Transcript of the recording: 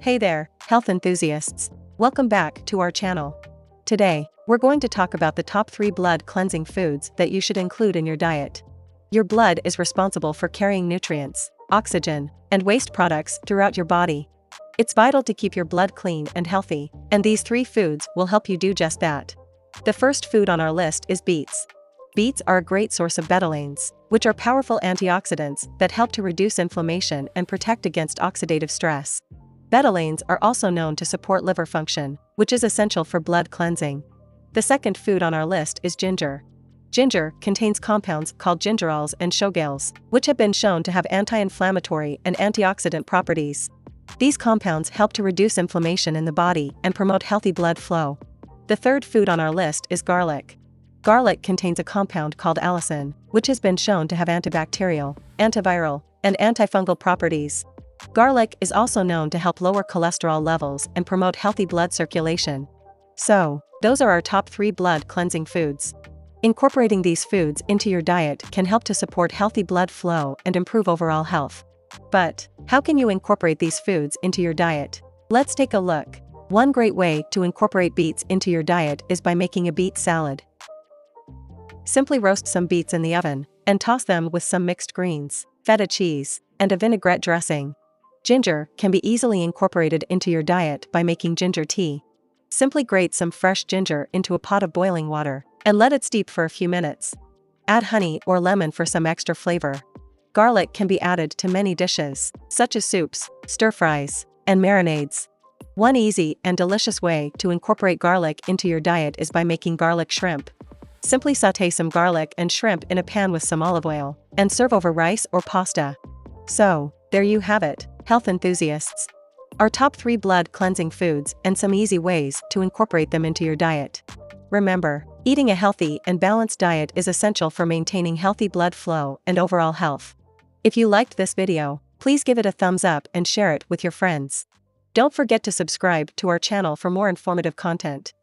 Hey there, health enthusiasts. Welcome back to our channel. Today, we're going to talk about the top 3 blood cleansing foods that you should include in your diet. Your blood is responsible for carrying nutrients, oxygen, and waste products throughout your body. It's vital to keep your blood clean and healthy, and these 3 foods will help you do just that. The first food on our list is beets. Beets are a great source of betalains, which are powerful antioxidants that help to reduce inflammation and protect against oxidative stress. Betalains are also known to support liver function, which is essential for blood cleansing. The second food on our list is ginger. Ginger contains compounds called gingerols and shogales, which have been shown to have anti-inflammatory and antioxidant properties. These compounds help to reduce inflammation in the body and promote healthy blood flow. The third food on our list is garlic. Garlic contains a compound called allicin, which has been shown to have antibacterial, antiviral, and antifungal properties. Garlic is also known to help lower cholesterol levels and promote healthy blood circulation. So, those are our top 3 blood cleansing foods. Incorporating these foods into your diet can help to support healthy blood flow and improve overall health. But, how can you incorporate these foods into your diet? Let's take a look. One great way to incorporate beets into your diet is by making a beet salad. Simply roast some beets in the oven, and toss them with some mixed greens, feta cheese, and a vinaigrette dressing. Ginger can be easily incorporated into your diet by making ginger tea. Simply grate some fresh ginger into a pot of boiling water, and let it steep for a few minutes. Add honey or lemon for some extra flavor. Garlic can be added to many dishes, such as soups, stir-fries, and marinades. One easy and delicious way to incorporate garlic into your diet is by making garlic shrimp. Simply sauté some garlic and shrimp in a pan with some olive oil, and serve over rice or pasta. So, there you have it, health enthusiasts. Our top 3 blood cleansing foods and some easy ways to incorporate them into your diet. Remember, eating a healthy and balanced diet is essential for maintaining healthy blood flow and overall health. If you liked this video, please give it a thumbs up and share it with your friends. Don't forget to subscribe to our channel for more informative content.